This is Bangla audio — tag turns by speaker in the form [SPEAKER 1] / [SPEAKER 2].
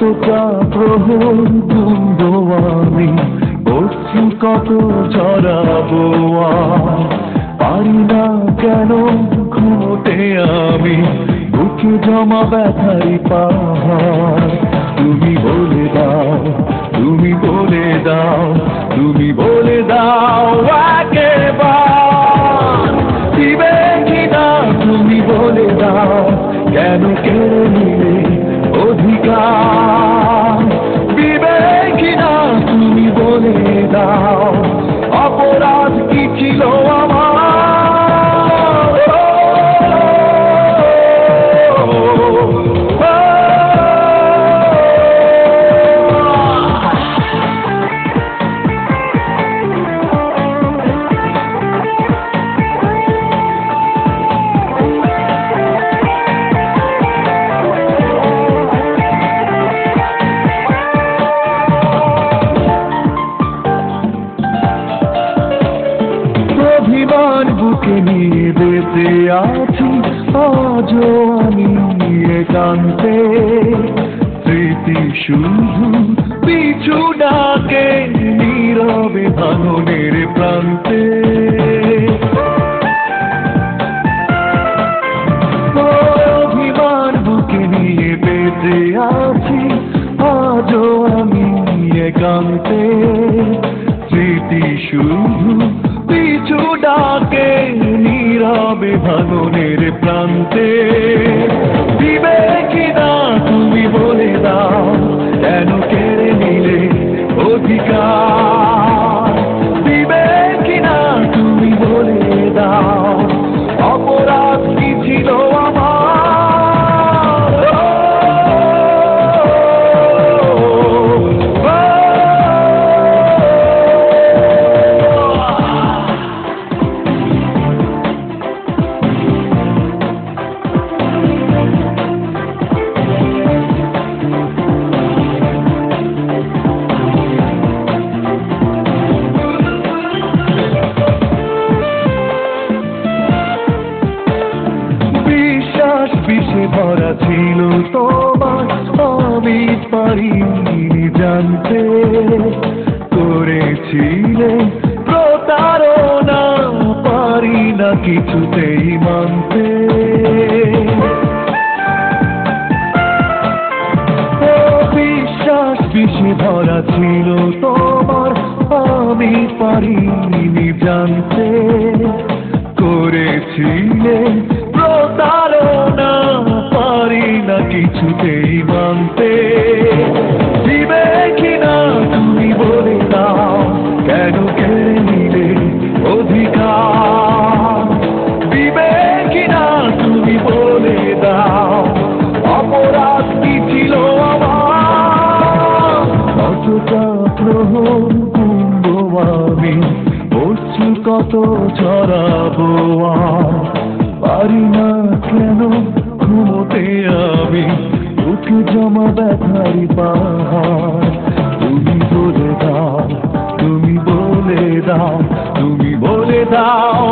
[SPEAKER 1] কতটা প্রহর গুনবো আমি, অশ্রু কত ঝরাবো আর পারি না কেন ঘুমোতে আমি, বুকে জমা ব্যথারি পাহাড়। তুমি বলে দাও, তুমি বলে দাও, তুমি বলে দাও একেবার দিবে কিনা, তুমি বলে দাও কেন কেড়ে নিলে অধিকার, দিবে কিনা তুমি বলে দাও অপরাধ কি ছিল আমার। অভিমান বুকে নিয়ে বেঁচে আছি আজও আমি একান্তে, স্মৃতি শুধু পিছু ডাকে নীরবে ভাঙনের প্রান্তে। অভিমান বুকে নিয়ে বেঁচে আছি আজও আমি একান্তে, স্মৃতি শুধু পিছু ডাকে নীরবে ভাঙনের প্রান্তে। দিবে কিনা তুমি বলে দাও কেন কেড়ে নিলে অধিকার, দিবে কিনা তুমি বলে দাও অপরাধ কি ছিল আমার। বিষে ভরা ছিল তোমার আমি পারিনি জানতে, করেছিলে প্রতারণা পারি না কিছুতেই মানতে। বিশ্বাস বিষে ভরা ছিল তোমার আমি পারিনি জানতে, করেছিলে প্রতারণা পারি না কিছুতেই মানতে। দিবে কিনা তুমি বলে দাও কেন কেড়ে নিলে অধিকার, দিবে কিনা তুমি বলে দাও অপরাধ কি ছিল আমার। কতটা প্রহর গুনবো আমি, অশ্রু কত ঝরাবো আর পারি না কেন ঘুমোতে আমি, বুকে জমা ব্যথারি পাহাড়। তুমি বলে দাও, তুমি বলে দাও, তুমি বলে দাও